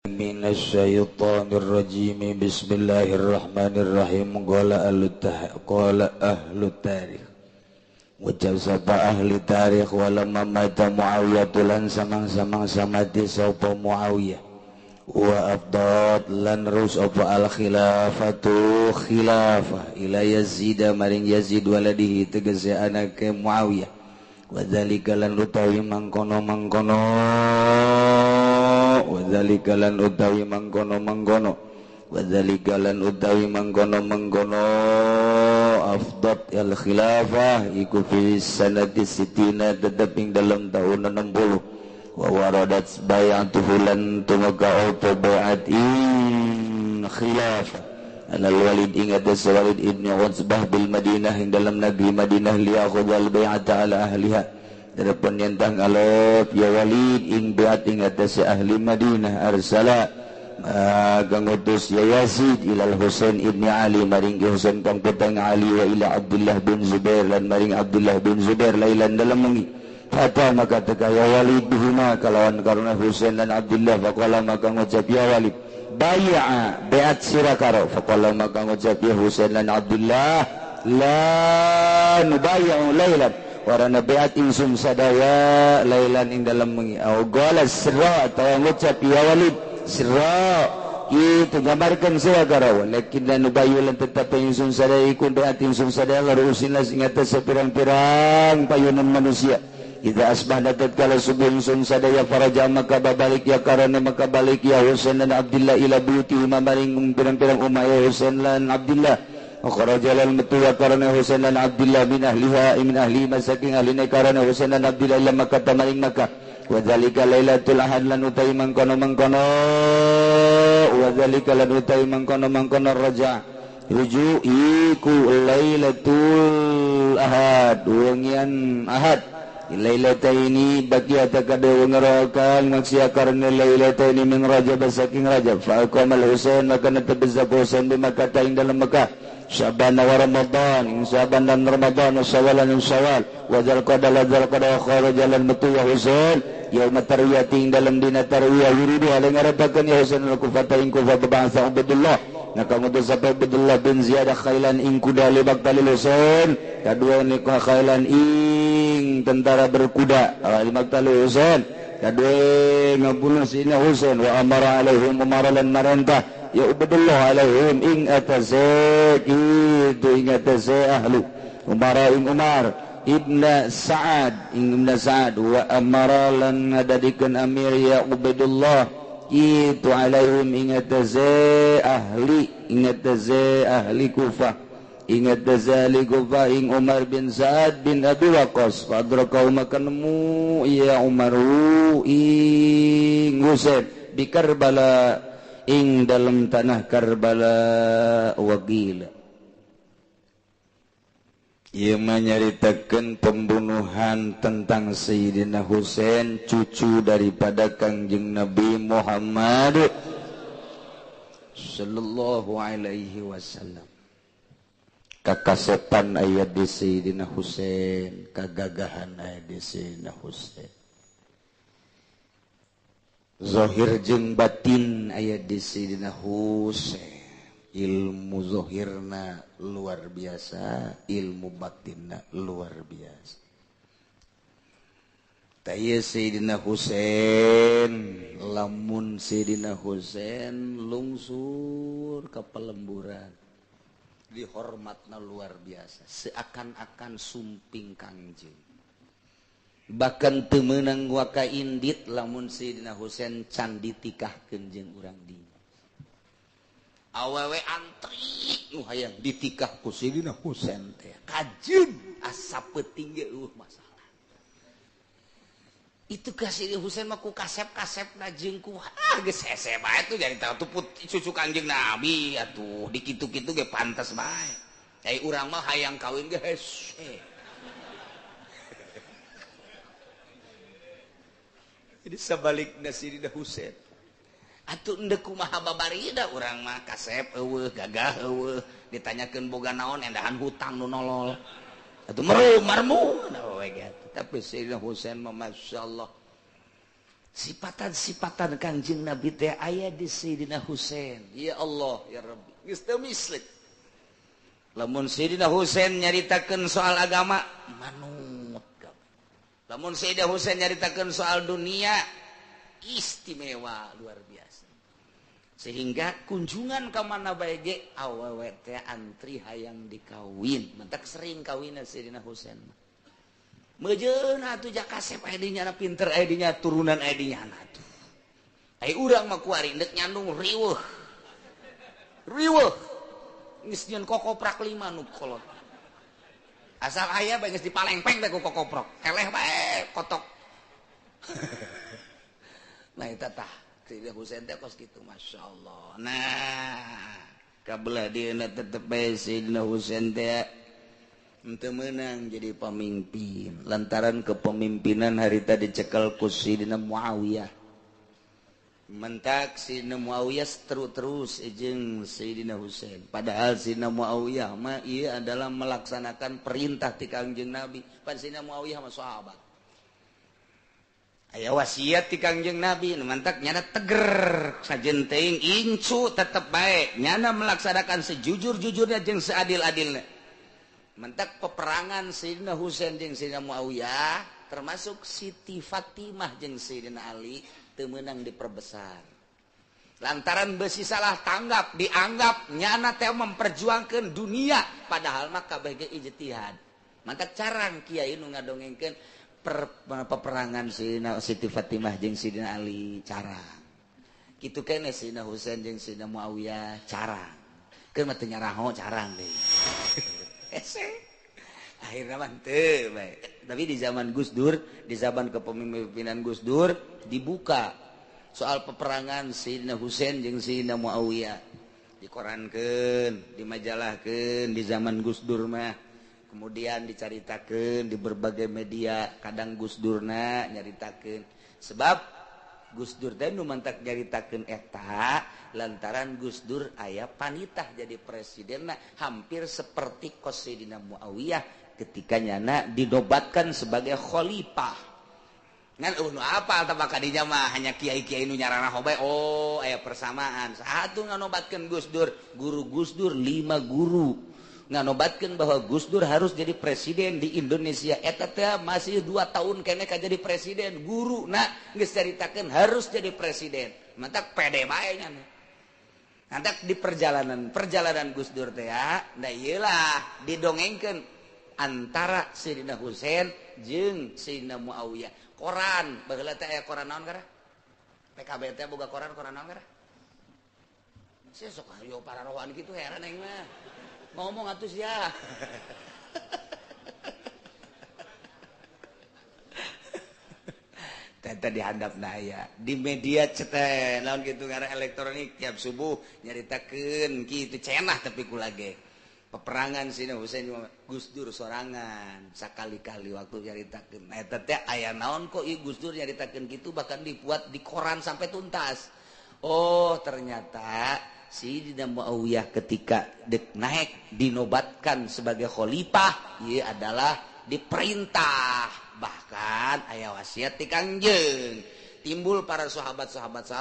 Minasyaitonirrajim. Bismillahirrahmanirrahim. Qala ahlu tarikh. Ucap sapa ahli tarikh walamma mata Muawiyah tulan samang-samang samati sapa Muawiyah. Wa afdad lan rus apa al khilafatu khilafah ila Yazid maring Yazid waladihi tegese anake Muawiyah. Wa dzalika lan utawi mangkono-mangkono wadzalika lan utawi mangkono-mangkono wadzalika lan utawi mangkono-mangkono afdad al khilafah iku fi sanati sitina teteping dalam tahun 60 wa waradat bay'atuhu lan tumaga apa bai'atin khilafah anal walid ingat Walid ibn Utsbah bil Madinah ing dalam negeri Madinah liyakhudhal bai'ata ala ahliha dari penyentang alaf ya Walid ing beat ing atas ahli Madinah arsala kang utus ya Yazid ilal Husain ibn Ali maring Husain kang petang Ali wa ila Abdullah bin Zubair lan maring Abdullah bin Zubair lailan dalam mengi fata maka teka ya Walid bihuma kalawan karuna Husain dan Abdullah faqala maka ngucap ya Walid bay'a beat sirakaro faqala maka ngucap ya Husain dan Abdullah la nubay'u lailan warana beat insum sadaya lailan ing dalam mengi au qala sirra atau ngucap ya Walid sirra itu gambarkan sira karawan lakin lan nubayulan tetap insum sadaya ikun beat insum sadaya larusin las ing atas pirang-pirang payunan manusia idza asbahna tatkala subuh insum sadaya faraja maka babalik ya karana maka balik ya Husain dan Abdullah ila buyutihim maring pirang-pirang ummah ya Husain lan Abdullah Akhrajalan metu ya karana Husain dan Abdullah min ahliha min ahli masaking ahline karana Husain dan Abdullah ila Makkah tamaring Makkah wa dzalika lailatul ahad lan utai mangkono-mangkono wa dzalika lan utai mangkono-mangkono raja ruju iku lailatul ahad wengian ahad lailataini baqiyata kada ngerakan maksya karena lailataini min rajab saking rajab fa aqamal Husain maka natabazza Husain di Makkah ing dalam Makkah Syaban wa Ramadan ing Syaban dan Ramadan wa Syawalan ing Syawal wa Dzulqa'dah kharajalan metu ya Husain yaum tarwiyah ing dalam dina tarwiyah yuridu ala ngarapakeun ya Husain al-Kufah ing Kufah bangsa Abdullah naka ngutus sapa Abdullah bin Ziyad khailan ing kuda lebak talil Husain kadua nikah khailan ing tentara berkuda lebak talil Husain kadua ngabunuh sina Husain wa amara alaihim umaralan marantah ya Abdullah alaihim ing atase itu ing atase ahlu umara ing Umar ibna Sa'ad ing ibna Sa'ad wa amara lan ngadadikeun amir ya Abdullah itu alaihim ing atase ahli Kufah ing atase ahli Kufah ing Umar bin Sa'ad bin Abi Waqqas fadraka maka nemu ya Umaru ing Husain di Karbala ing dalam tanah Karbala wagila ia menyeritakan pembunuhan tentang Sayyidina Husain cucu daripada Kangjeng Nabi Muhammad sallallahu alaihi wasallam kakasetan ayat di Sayyidina Husain kagagahan ayat di Sayyidina Husain zahir jeung batin aya di Sayyidina Husain ilmu zahirna luar biasa ilmu batinna luar biasa taya Sayyidina Husain lamun Sayyidina Husain lungsur ka pelemburan dihormatna luar biasa seakan-akan sumping kangjeng bahkan temenang waka indit lamun Sayyidina Husain can ditikahkeun jeung urang dinya awewe antri nu hayang ditikah ku Sayyidina Husain teh kajeun asa peuting ge masalah itu ka Sayyidina Husain mah ku kasep-kasepna jeung ku geus hese bae tuh jadi tahu cucu Kangjeng Nabi atuh dikitu-kitu ge pantes bae ai urang mah hayang kawin ge hese jadi sebaliknya Sayyidina Husain atuh endeu kumaha babarida urang mah kasep eueuh gagah eueuh ditanyakeun boga naon endahan hutang nu nolol atuh marmu tapi Sayyidina Husain mah masyaallah sifatan-sifatan Kangjeng Nabi teh aya di Sayyidina Husain. Ya Allah ya Rabbi, geus teu mislik. Lamun Sayyidina Husain nyaritakeun soal agama, manut. Lamun Sayyidina Husain nyaritakeun soal dunia, istimewa luar biasa. Sehingga kunjungan ka mana bae ge awewe teh antri hayang dikawin. Mentak sering kawinna Sayyidina Husain. Meujeun atuh jak kasep aya dinya pinter aya dinya turunan aya dinya atuh. Ai urang mah kuari deuk nyandung riweuh. Riweuh. Geus nyieun kokoprak 5 nu kolot. Asal aya bae geus dipalengpeng teh ku kokoprok. Eleh bae kotok. Nah eta tah Sayyidina Husain teh kos kitu masyaallah. Nah, kabelah dieuna tetep bae Sayyidina Husain teh henteu meunang jadi pamimpin. Lantaran kepemimpinan harita dicekel ku Sayyidina Muawiyah. Mentak Sayyidina Muawiyah terus jeung Sayyidina Husain. Padahal Sayyidina Muawiyah mah ieu adalah melaksanakan perintah ti Kangjeng Nabi. Pan Sayyidina Muawiyah mah sahabat. Aya wasiat ti Kangjeng Nabi, mantak nyana teger, sajen teuing incu tetep bae, nyana melaksanakan sejujur-jujurnya jeung seadil-adilna. Mantak peperangan Sayyidina Husain jeung Sayyidina Muawiyah, termasuk Siti Fatimah jeung Sayyidina Ali teu meunang diperbesar. Lantaran beusi salah tanggap, dianggap nyana teh memperjuangkeun dunia, padahal mah kabeh ge ijtihad. Mantak carang kiai nu ngadongengkeun peperangan Siti Fatimah jeung Sayyidina Ali carang. Kitu keneh Sayyidina Husain jeung Sayyidina Muawiyah carang. Keun mah teu nyaraho carang deui. Akhirna mah teu bae. Tapi di zaman Gus Dur, di zaman kepemimpinan Gus Dur dibuka soal peperangan Sayyidina Husain jeung Sayyidina Muawiyah. Dikorankeun, dimajalahkeun di zaman Gus Dur mah. Kemudian dicaritakeun di berbagai media, kadang Gus Durna nyaritakeun. Sebab Gus Dur teh nu mantak nyaritakeun eta lantaran Gus Dur aya panitah jadi presidenna hampir seperti Sayyidina Muawiyah ketika nyana dinobatkan sebagai khalifah. Ngan nu apal tah kadinya mah hanya kiai-kiai nu nyarana hobe. Oh, aya persamaan. Satu nganobatkeun Gus Dur, guru Gus Dur 5 guru. Nganobatkeun bahwa Gus Dur harus jadi presiden di Indonesia. Eta teh masih 2 tahun kene ka jadi presiden. Guru na geus caritakeun harus jadi presiden. Mantak pede bae nya. Mantak di perjalanan Gus Dur teh ya. Da ieu lah didongengkeun antara Sayyidina Husain jeung Sayyidina Muawiyah. Koran, baheula teh aya koran naon gara? PKB teh boga koran naon gara? Sia sok ayo para rohani kitu heran aing mah. Ngomong atuh sia. Tata dihandapna aya di media cete naon kitu ngaran elektronik tiap subuh nyaritakeun kitu cenah tapi kula ge. Peperangan Sayyidina Husain Gus Dur sorangan sakali-kali waktu nyaritakeun. Eta teh aya naon kok ieu Gus Dur nyaritakeun kitu bahkan dibuat di koran sampai tuntas. Oh, ternyata Sayyidina Muawiyah ketika naik dinobatkan sebagai khalifah, ia adalah diperintah, bahkan aya wasiat ti Kangjeng. Timbul para sahabat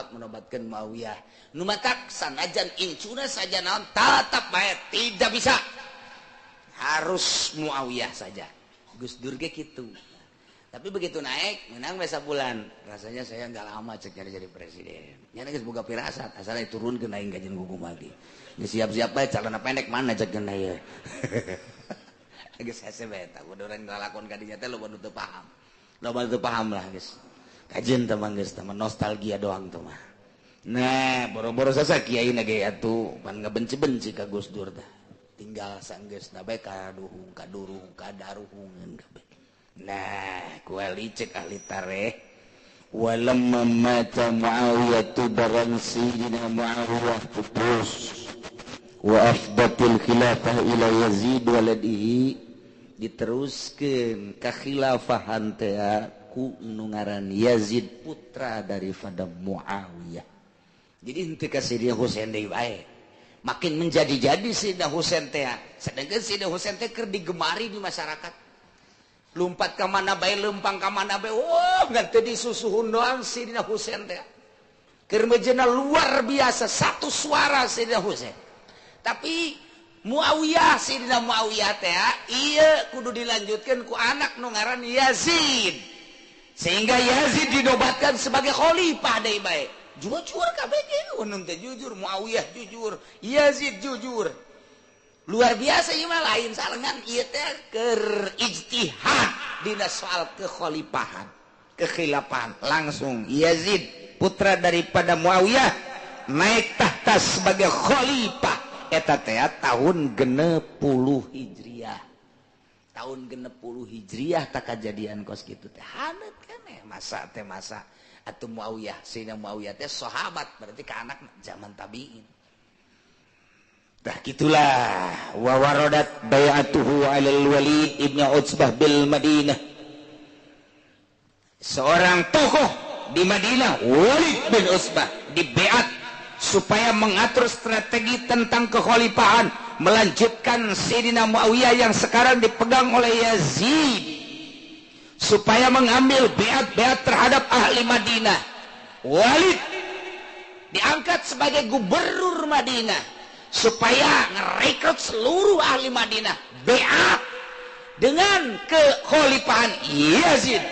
menobatkan Muawiyah. Nu matak sanajan incuna saja naon tetap bae tidak bisa. Harus Muawiyah saja. Gus Dur ge kitu. Tapi begitu naik, menang besa bulan. Rasanya saya nggak lama cek jadi presiden. Nyana geus boga pirasat, asalnya turunkeun aing gajian gugung lagi. Geus siap-siap bae celana pendek mana cek geuna ieu. Geus hese bae eta, kudu urang ngalakon ka dinya teh loba nu teu paham. Loba nu teu paham lah geus. Kajian teh mah geus teh nostalgia doang teh mah. Nah, boro-boro sasa kiai na ge atuh pan ngabenci-benci ka Gus Dur teh. Tinggal sanggeusna bae kaduhung, kadaruhungeun kabeh. Nah, gua licik ahli tarikh. Walamma mata Muawiyah barang Sayyidina Muawiyah terus wa afdatil khilafah ila Yazid waladihi diteruskeun ka khilafahan teh ku nu ngaran Yazid putra daripada Muawiyah. Jadi henteu ka Sayyidina Husain deui bae. Makin menjadi-jadi Sayyidina Husain teh. Sedangkan Sayyidina Husain teh keur digemari di masyarakat. lumpat ke mana bae lempang ke mana bae ngan teu disusuhun doang Sidina Husain teh keur mejena luar biasa satu suara Sidina Husain tapi Muawiyah Sidina Muawiyah teh ieu kudu dilanjutkeun ku anak nu ngaran Yazid sehingga Yazid dinobatkan sebagai khalifah deui bae jujur kabeh ge unun teh jujur Muawiyah jujur Yazid jujur luar biasa ieu mah lain salengan ieu teh keur ijtihad dina soal kekhalifahan kekhilafahan langsung Yazid putra daripada Muawiyah naik tahta sebagai khalifah eta teh tahun 60 Hijriah tahun 60 Hijriah tak kejadian kos kitu teh haneut keneh masa teh masa atuh Muawiyah Sayyidina Muawiyah teh sahabat berarti ka anak zaman tabi'in. Nah gitulah wa waradat bai'atuhu 'alal Walid ibnu Utsbah bil Madinah. Seorang tokoh di Madinah Walid bin Utsbah dibeat supaya mengatur strategi tentang kekhalifahan melanjutkan Sayyidina Muawiyah yang sekarang dipegang oleh Yazid supaya mengambil beat-beat terhadap ahli Madinah. Walid diangkat sebagai gubernur Madinah supaya ngerekrut seluruh ahli Madinah beat dengan kekhalifahan Yazid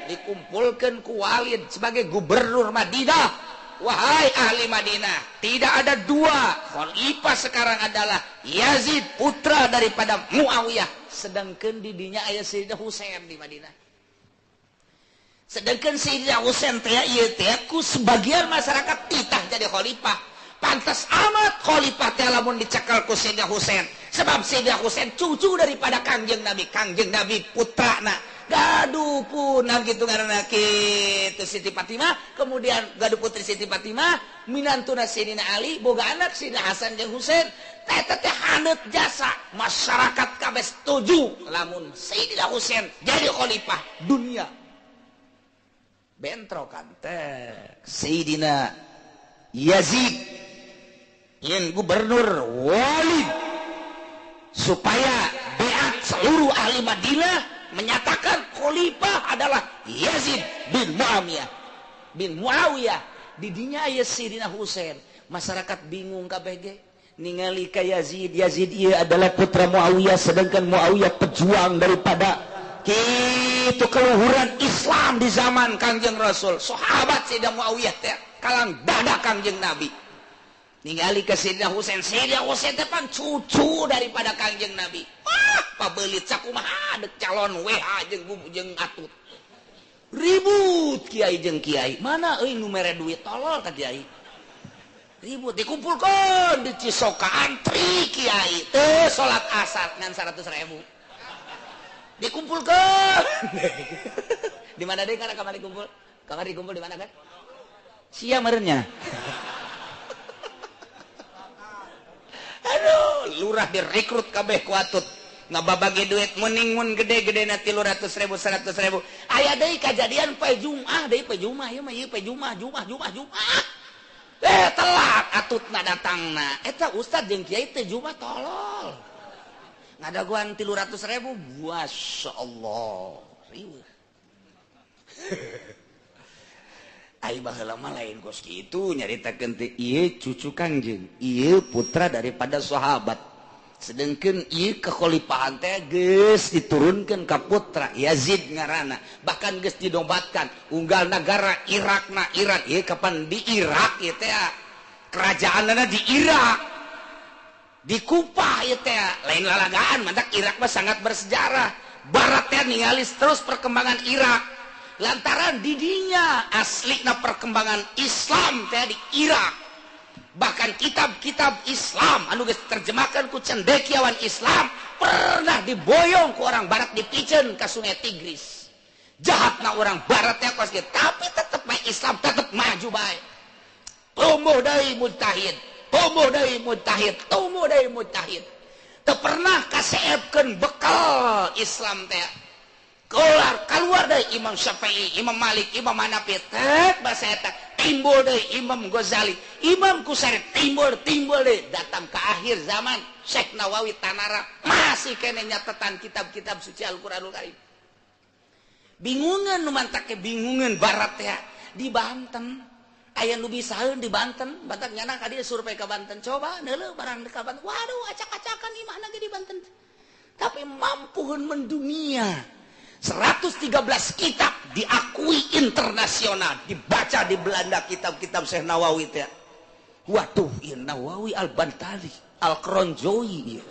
dikumpulkan ku Walid sebagai gubernur Madinah. Wahai ahli Madinah, tidak ada dua khalifah sekarang adalah Yazid putra daripada Muawiyah sedangkan didinya aya Sayyidina Husain di Madinah sedangkan Sayyidina Husain teh ieu teh ku sebagian masyarakat titah jadi khalifah. Pantas amat khalifah teh lamun dicekal ku Sayyidina Husain sebab Sayyidina Husain cucu daripada Kangjeng Nabi putrana gaduh punah gitu ngaranna kitu Siti Fatimah kemudian gaduh putri Siti Fatimah minantuna Sayyidina Ali boga anak Sayyidina Hasan jeung Husain eta teh haneut jasa masyarakat kabeh setuju lamun Sayyidina Husain jadi khalifah dunia bentrokan teh Sayyidina Yazid yang gubernur Walid supaya beat seluruh ahli Madinah menyatakan khalifah adalah Yazid bin Muawiyah didinya aya Sayyidina Husain masyarakat bingung kabeh ge ningali ka Yazid ieu adalah putra Muawiyah sedangkan Muawiyah pejuang daripada kitu keluhuran Islam di zaman Kangjeng Rasul sahabat Sayyidina Muawiyah teh kalang dada Kangjeng Nabi ningali ke Sayyidina Husain teh pan cucu daripada Kangjeng Nabi pabelit sakumaha dek calon WH jeung atut ribut kiai jeung kiai mana euy nu mere duit tolol ka kiai ribut dikumpulkeun di Cisoka antri kiai teu salat asar ngan 100.000 dikumpulkeun di mana deui kana kamari kumpul di mana kan sia meureunnya aduh lurah direkrut kabeh ku atut ngababagi duit mending mun gede-gede na 300.000 100.000 aya deui kajadian poe Jumat deui poe Jumat ieu mah ieu poe Jumat telat atutna datangna eta ustad jeung kiai teh Jumat tolol ngadaguan 300.000 masyaallah riweuh ai baheula mah lain kos kitu nyaritakeun teh ieu cucu Kangjeng ieu putra daripada sahabat sedangkan ieu kekhalifahan teh geus diturunkeun ka putra Yazid ngaranna bahkan geus dinobatkan unggal negara Irak ieu kapan di Irak ieu teh kerajaanna di Irak di Kufah ieu teh lain lalagaan mantak Irak mah sangat bersejarah barat teh ningali terus perkembangan Irak lantaran didinya aslina perkembangan Islam teh di Irak bahkan kitab-kitab Islam anu geus terjemahkan ku cendekiawan Islam pernah diboyong ku orang barat dipiceun ka Sungai Tigris jahatna orang barat teh kos tapi tetep mah Islam tetep maju bae tumbuh deui mujtahid teu pernah kaseepkeun bekal Islam teh keluar dari Imam Syafi'i, Imam Malik, Imam Hanafi, bahasa eta timbul dari Imam Ghazali, Imam Kusari timbul dari datang ke akhir zaman Syekh Nawawi Tanara masih kena nyatetan kitab-kitab suci Al-Qur'anul Karim. bingungan nu mantake bingungan barat ya di Banten aya nu bisaeun di Banten batak nyana ka dieu survei ka Banten coba neuleuh barang di Banten waduh acak-acakan imahna ge di Banten tapi mampuhun mendunia 113 kitab diakui internasional dibaca di Belanda kitab-kitab Syekh Nawawi teh waduh ieu Nawawi Al-Bantali Al-Kronjoyi ieu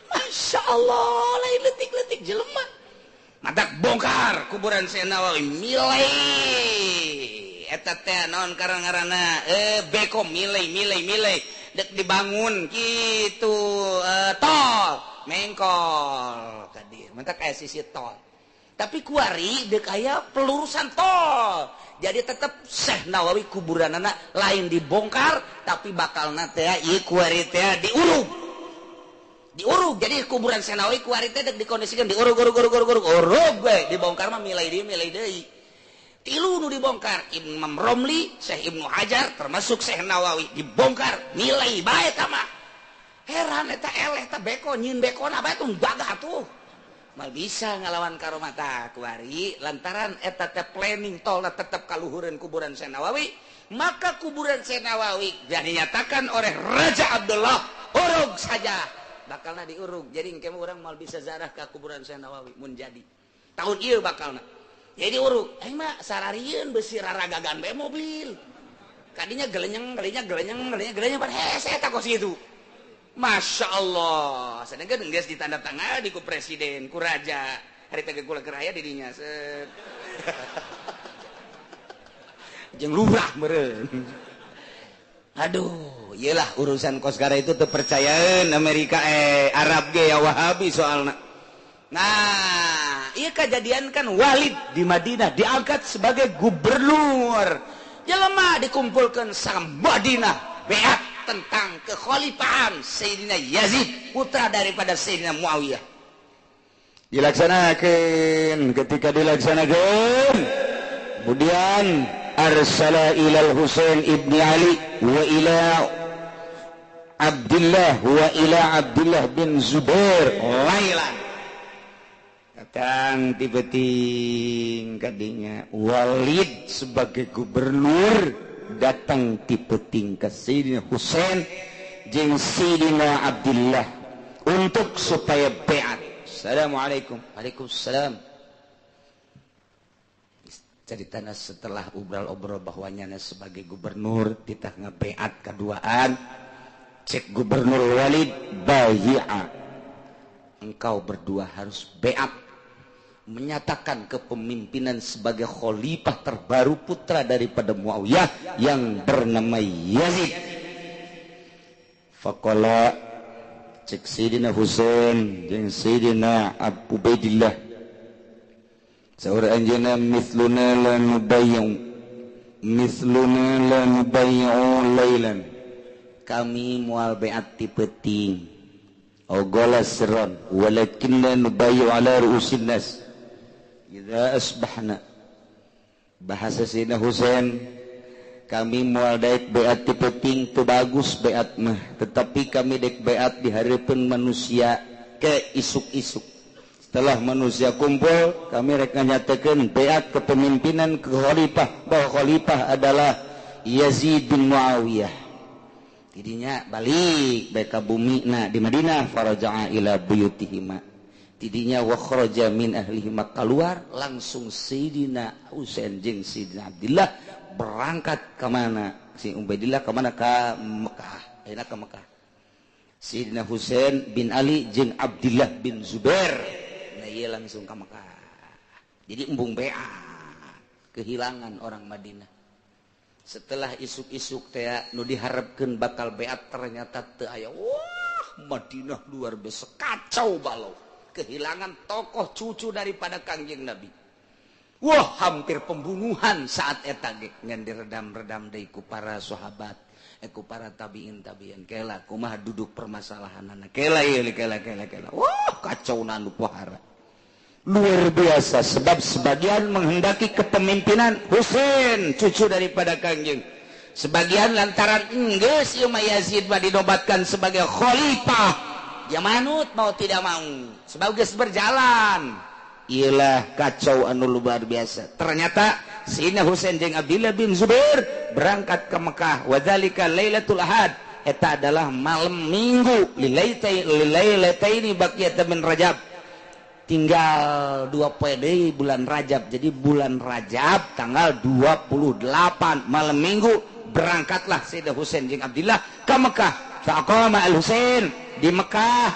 Masya Allah lain letik-letik jelema matak bongkar kuburan Syekh Nawawi milai eta teh naon ngaranna beko milai dek dibangun gitu tol mengkol ka dieu matak aya sisi tol tapi kuari dek aya pelurusan tol jadi tetap Syekh Nawawi kuburanana lain dibongkar tapi bakalna teh ieu kuari teh diurug jadi kuburan Syekh Nawawi kuari teh dikondisikan diurug we dibongkar mah milai deui tilu nu dibongkar Imam Romli Syekh Ibnu Hajar termasuk Syekh Nawawi dibongkar milai bae eta mah heran eta eleh teh beko nyin bekona bae tuh gagah tuh mal bisa ngalawan karo mata kuari lantaran eta teh planning tolna tetep kaluhureun kuburan Syekh Nawawi maka kuburan Syekh Nawawi dinyatakan oleh Raja Abdullah urug saja bakalna diurug jadi engke urang mal bisa zarah ka kuburan Syekh Nawawi mun jadi tahun ieu bakalna jadi urug aing mah sararieun beusi raragagan bae mobil kadinya gelenyeng bar hese eta kos kitu Masya Allah sedangkan geus ditandatangani ku presiden ku raja hari teh kula keur aya di dinya set jeung lurah meureun aduh iyalah urusan kosgara itu terpercayaan Amerika Arab ge ya Wahabi soalna nah iya kejadian kan Walid di Madinah diangkat sebagai gubernur jelema dikumpulkan sa Madinah beat tentang kekhalifahan Sayyidina Yazid putra daripada Sayyidina Muawiyah dilaksanakan ketika dilaksanakan kemudian arsala ilal Husain ibni Ali wa ila Abdullah bin Zubair lailan datang tipeting kadinya Walid sebagai gubernur datang tipeting ke Sayyidina Husain jeung Sayyidina Abdullah untuk supaya beat. Assalamualaikum. Waalaikumsalam. Ceritana setelah obrol-obrol bahwanya sebagai gubernur titah ngabeat kaduaan cek gubernur Walid bai'a engkau berdua harus beat menyatakan kepemimpinan sebagai khalifah terbaru putra daripada Muawiyah yang bernama Yazid faqala cek Sayyidina Husain jeung Sayyidina Abu Ubaidillah saur anjeunna mithluna la nubayyu lailan kami moal beat ti peuting ogola seron walakinna nubayyu ala ru'usin nas idza asbahna bahasa Sayyidina Husain kami moal daek beat ti peuting teu bagus beat mah tetapi kami daek beat di hareupeun manusia ke isuk-isuk setelah manusia kumpul kami rek nyatakeun beat kepemimpinan ke khalifah bahwa khalifah adalah Yazid bin Muawiyah tidinya balik bae ka bumina di Madinah faraja'a ila buyutihima tidinya wa kharaja min ahlihima keluar langsung Sayyidina Husain jeung Sayyidina Abdullah berangkat ke mana si Ubaidillah ke mana ka Mekah ayeuna ka Mekah Sayyidina Husain bin Ali jeung Abdullah bin Zubair iya langsung ke Mekah jadi embung beat kehilangan orang Madinah setelah isuk-isuk teh nu diharapkeun bakal beat ternyata teu aya wah Madinah luar biasa kacau balau kehilangan tokoh cucu daripada Kangjeng Nabi wah hampir pembunuhan saat eta ge ngan diredam-redam deui ku para sahabat ku para tabiin kela kumaha duduk permasalahanana kela wah kacau nu pohara luar biasa sebab sebagian menghendaki kepemimpinan Husain cucu daripada Kangjeng sebagian lantaran geus ieu mah Yazid mah dinobatkan sebagai khalifah ya manut mau tidak mau sebab geus berjalan. Iyalah kacau anu luar biasa. Ternyata Sayyidina Husain jeung Abdullah bin Zubair berangkat ke Mekah. Wa dzalika Lailatul Ahad. Eta adalah malam Minggu. Lilailataini baqiyatan min Rajab. Tinggal 2 poe deui bulan Rajab. Jadi bulan Rajab tanggal 28 malam Minggu berangkatlah Sayyidina Husain jeung Abdullah ke Mekah. Faqama al-Husain di Mekah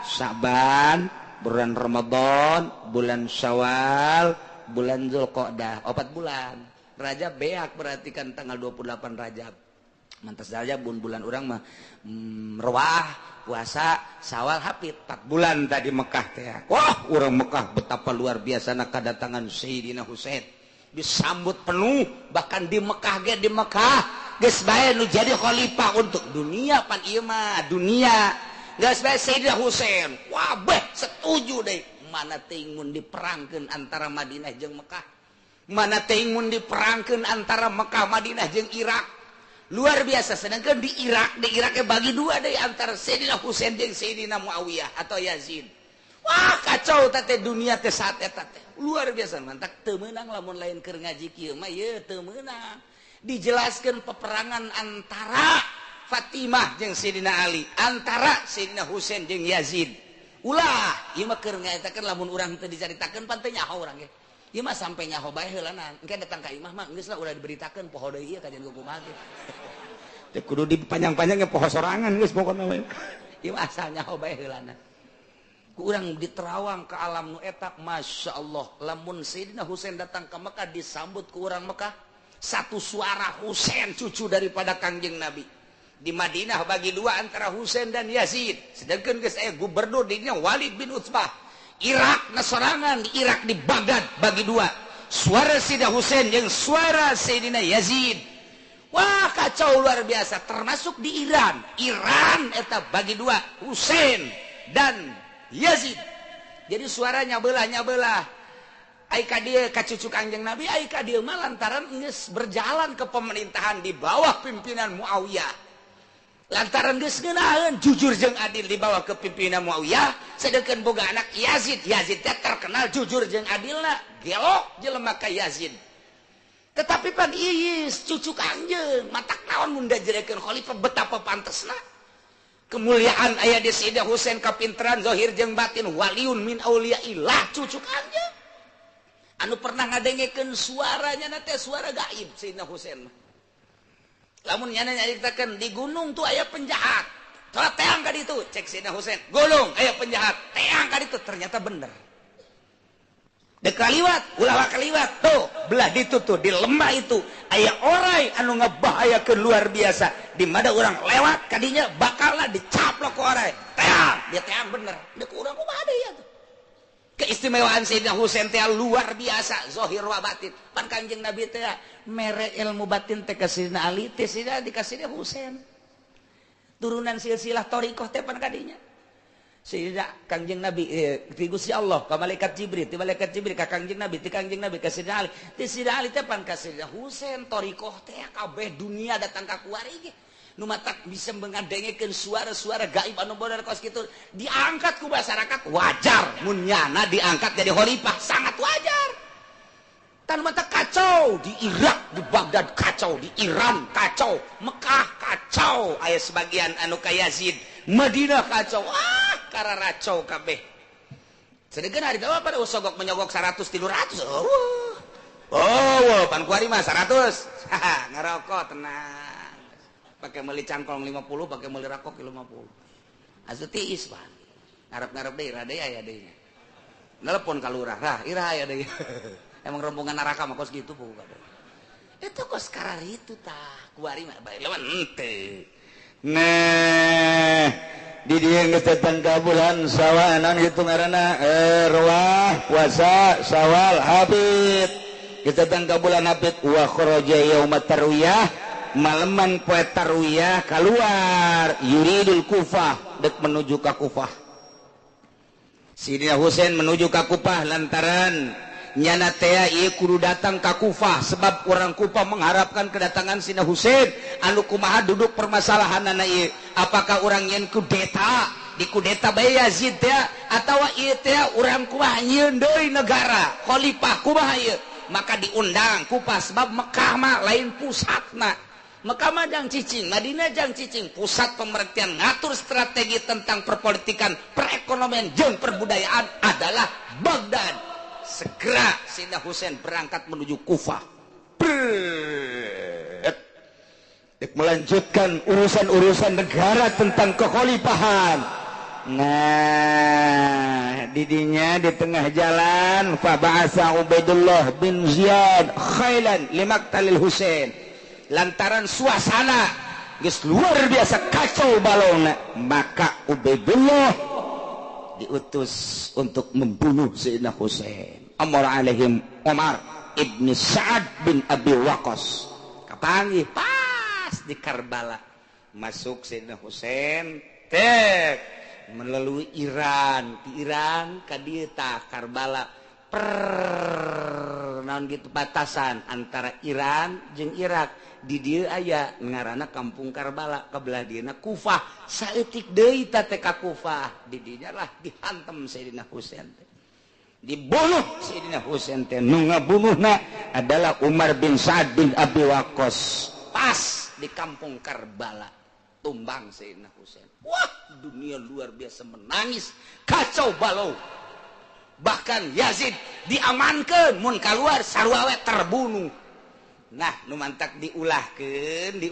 Sa'ban, bulan Ramadan, bulan Syawal, bulan Zulqa'dah, 4 bulan. Rajab beak berarti kan tanggal 28 Rajab. Mantas Rajab bulan urang mah Rewah, puasa, Syawal, hapit 4 bulan tadi Mekah teh. Wah, urang Mekah betapa luar biasa kedatangan Sayyidina Husain. Disambut penuh, bahkan di Mekah ge di Mekah geus bae nu jadi khalifah untuk dunia pan ieu mah dunia. Geus bae Sayyidina Husain. Wah, beh setuju deui. Mana teuing mun diperangkeun antara Madinah jeung Mekah. Mana teuing mun diperangkeun antara Mekah, Madinah jeung Irak. Luar biasa. Sedangkan di Irak bagi 2 deui antara Sayyidina Husain jeung Sayyidina Muawiyah atau Yazid. Wah, kacau teh dunia teh saat eta teh. Luar biasa mantap teu meunang lamun lain keur ngaji kieu mah ye teu meunang. Dijelaskeun peperangan antara Fatimah jeung Sayyidina Ali, antara Sayyidina Husain jeung Yazid. Ulah, ieu mah keur ngaetakeun lamun urang teu dicaritakeun pan teu nyaho urang ge. Ieu mah sampe nyaho bae heulana. Engke datang ka imah mah geus lah ulah diberitakeun poho deui ieu kajian kumaha ge. Teu kudu dipanjang-panjang ge poho sorangan geus pokona we. Ieu mah asal nyaho bae heulana. Ku urang di Terawang ke alam nu eta, Masya Allah, lamun Sayyidina Husain datang ke Mekah disambut ku urang Mekah satu suara Husain cucu daripada Kangjeng Nabi. Di Madinah bagi 2 antara Husain dan Yazid. Sedangkan geus aya gubernur di dinya Walid bin Utsbah. Irak nasorangan di Irak di Baghdad bagi 2. Suara Sayyidina Husain jeung suara Sayyidina Yazid. Wah, kacau luar biasa. Termasuk di Iran. Iran eta bagi 2, Husain dan Yazid. Jadi suaranya belah. Ai ka dieu ka cucu Kangjeng Nabi, ai ka dieu mah lantaran geus berjalan ke pemerintahan di bawah pimpinan Muawiyah. Lantaran geus ngeunaheun jujur jeung adil di bawah kepimpinan Muawiyah, sedangkan boga anak Yazid. Yazid teh terkenal jujur jeung adilna, gelok jelema ka Yazid. Tetapi pan ieu cucu Kangjeng, matak naon mun dajerekeun khalifah betapa pantesna. Kemuliaan ayah di Sayyidina Husain kapinteran zahir jeung batin waliun min auliyaillah cucu Kangjeng. Anu pernah ngadengekeun suaranya na teh suara gaib Sayyidina Husain. Lamun nyana nyaritakeun di gunung tuh aya penjahat. Coba teang ka ditu, cek Sayyidina Husain. Gunung aya penjahat, teang ka ditu, ternyata bener. Dek kaliwat, ulah kaliwat tuh, belah ditu tuh di lembah itu aya orai anu ngabahayakeun luar biasa. Di mana orang lewat kadinya bakalna dicaplok ku orai. Teang, dia teang bener. Dek urang kumaha deui atuh. Keistimewaan Sayyidina Husain teh luar biasa, zahir wa batin. Pan Kangjeng Nabi teh mere ilmu batin teh ka Sayyidina Ali, teh Sayyidina dikasih dia Husain. Turunan silsilah thariqah teh pan kadinya. Sayyidina Kangjeng Nabi ti Gusti Allah ka malaikat Jibril, ti malaikat Jibril ka Kangjeng Nabi, ti Kangjeng Nabi ka Sayyidina Ali. Ti Sayyidina Ali teh pan ka Sayyidina Husain, thariqah teh kabeh dunia datang ka kuari ge. Nu matak bisa mengadengekeun suara-suara gaib anu bener kos kitu diangkat ku masyarakat wajar mun nyana diangkat jadi khalifah sangat wajar. Tan mata kacau di Irak, di Baghdad kacau, di Iran kacau, Mekah kacau, aya sebagian anu ka Yazid, Madinah kacau, kararacau kabeh. Sedengkeun hari teh pada usogok menyogok 100 300. Oh, pan kuari mah 100. Ngarokok tenang. Pakai meuli cangkong 50, pakai meuli rakok 50. Asuh tiis pan. Ngarep-ngarep deui rade aya deui. Nelpon ka lurah, rah ira aya deui. Emang rombongan neraka mah kos kitu puguh kada. Eta kos karar itu tah. Kuari mah bae lawan henteu. Nah, di dieu geus datang ka bulan Syawal naon kitu ngaranna? Rewah, puasa, Syawal, Habib. Geus datang ka bulan Habib wa kharaja yaumat tarwiyah. Maleman poe tarwiyah keluar yuridul Kufah dek menuju ke Kufah. Sayyidina Husain menuju ke Kufah lantaran nyana teh ieu kudu datang ke Kufah sebab orang Kufah mengharapkan kedatangan Sayyidina Husain anu kumaha duduk permasalahanna ieu apakah urang yen kudeta dikudeta bae Yazid teh atawa ieu teh urang kumaha nyieun deui negara khalifah kumaha ieu maka diundang ku sebab Mekah mah lain pusatna Mekah mah jang cicing Madinah jang cicing pusat pemerintah ngatur strategi tentang perpolitikan perekonomian jeung perbudayaan adalah Baghdad segera Sayyidina Husain berangkat menuju Kufah melanjutkan urusan-urusan negara tentang kekhalifahan. Nah, didinya di tengah jalan fa ba'atsa Ubaidullah bin Ziyad khailan limaktalil Husain. Lantaran suasana geus luar biasa kacau balona, maka Ubaidullah diutus untuk membunuh Sayyidina Husain. Amar alaihim Umar ibn Sa'ad bin Abi Waqqas. Kapanggih di Karbala masuk Sayyidina Husain melalui Iran di Iran ka dieu tah Karbala naon gitu batasan antara Iran jeung Irak di dieu aya ngaranna kampung Karbala kabelah dieuna Kufah saeutik deui teh ka Kufah di dinya lah dihantem Sayyidina Husain dibunuh Sayyidina Husain teh nu ngabunuhna adalah Umar bin Sa'ad bin Abi Waqqas pas di kampung Karbala tumbang Sayyidina Husain. Wah, dunia luar biasa menangis, kacau balau. Bahkan Yazid diamankan, mun keluar sarua we terbunuh. Nah, nu mantak diulahkeun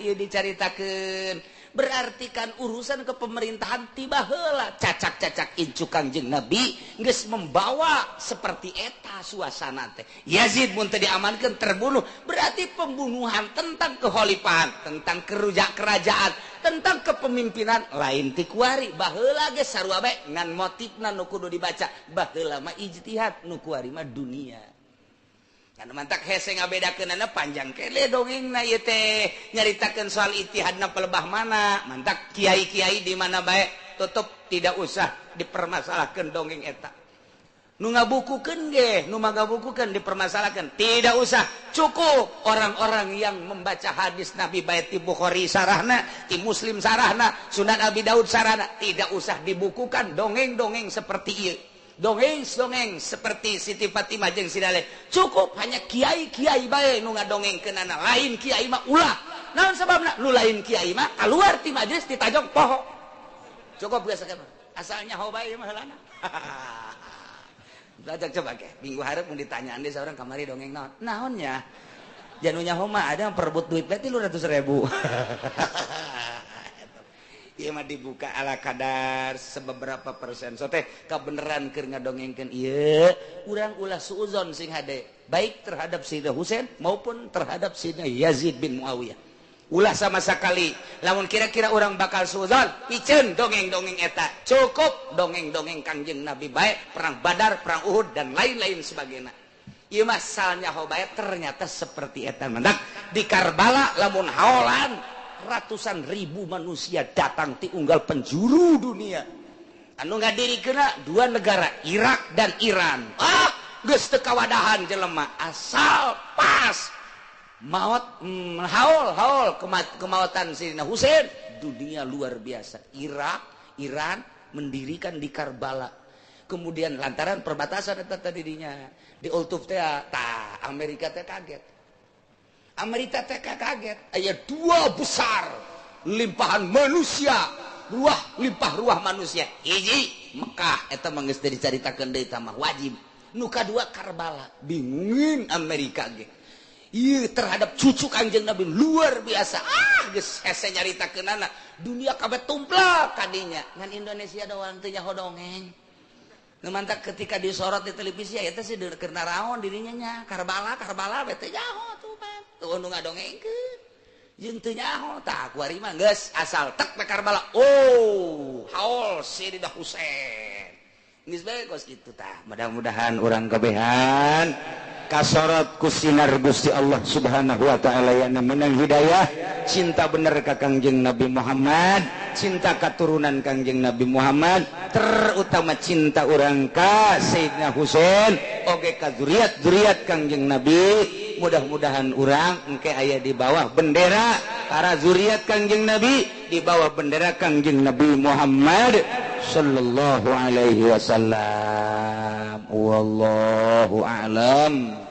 ieu dicaritakeun. Berarti kan urusan kepemerintahan tiba heula cacak-cacak incu Kangjeng Nabi geus membawa seperti eta suasana teh. Yazid mun teu diamankeun terbunuh, berarti pembunuhan tentang kekhalifahan, tentang kerajaan, tentang kepemimpinan lain ti kuari. Baheula ge sarua bae ngan motifna nu kudu dibaca. Baheula mah ijtihad, nu kuari mah dunia. Anu mantak hese ngabedakeunana panjang kele dongengna ieu teh nyaritakeun soal ijtihadna pelebah mana mantak kiai-kiai di mana bae tutup tidak usah dipermasalahkeun dongeng eta nu ngabukukeun ge nu magabukukeun dipermasalahkeun tidak usah cukup orang-orang yang membaca hadis Nabi bae ti Bukhari sarahna ti Muslim sarahna Sunan Abi Daud sarahna tidak usah dibukukan dongeng-dongeng seperti ieu dongeng seperti Siti Fatimah jeung Sidale cukup hanya kiai-kiai bae nu ngadongengkeunana lain kiai mah ulah naon sababna nu lain kiai mah keluar ti majelis ditajong poho cukup geus sakitu asalnya ho bae mah heulana belajar coba ke minggu hareup mun ditanyaan deui saurang kamari dongeng naon naonnya janunya ho mah ada perebut duit bae 300.000 ieu mah dibuka ala kadar sebeberapa persen so teh kabeneran keur ngadongengkeun ieu urang ulah suuzon sing hade baik terhadap Sayyidina Husain maupun terhadap Sayyidina Yazid bin Muawiyah ulah sama sekali lamun kira-kira urang bakal suuzon piceun dongeng-dongeng eta cukup dongeng-dongeng Kangjeng Nabi baik perang Badar perang Uhud dan lain-lain sebagainya ieu mah salnya bae ternyata seperti eta mendak di Karbala lamun haolan ratusan ribu manusia datang ti unggal penjuru dunia anu ngadirikeunna dua negara Irak dan Iran geus teu kawadahan jelema asal pas maot haul kemaotan Sayyidina Husain dunia luar biasa Irak Iran mendirikan di Karbala kemudian lantaran perbatasan eta tadi dinya di Ultuf teh tah Amerika teh kaget Amerika teh kaget aya dua besar limpahan manusia limpah ruah manusia hiji Mekah eta mah geus dicaritakeun deui tah mah wajib nu kadua Karbala bingungin Amerika ge ieu terhadap cucu Kangjeng Nabi luar biasa geus hese nyaritakeunana dunia kabeh tumplak kadinya ngan Indonesia doang teu nyaho dongeng nu mantak ketika disorot di televisi ya eta sih keur naraon dirinya nya Karbala we teh nyaho tuh tuh nu ngadongengkeun jeung teu nyaho tah kuari mah geus asal tek pe Karbala haul Sayyidina Husain geus bae kos kitu tah mudah-mudahan urang kabehan kasorot ku sinar Gusti Allah Subhanahu wa taala yana menang hidayah cinta bener ka Kangjeng Nabi Muhammad cinta katurunan Kangjeng Nabi Muhammad terutama cinta urang ka Sayyidina Husain oge ka zuriat Kangjeng Nabi mudah-mudahan urang engke aya di bawah bendera para zuriat Kangjeng Nabi, di bawah bendera Kangjeng Nabi Muhammad sallallahu alaihi wasallam. Wallahu a'lam.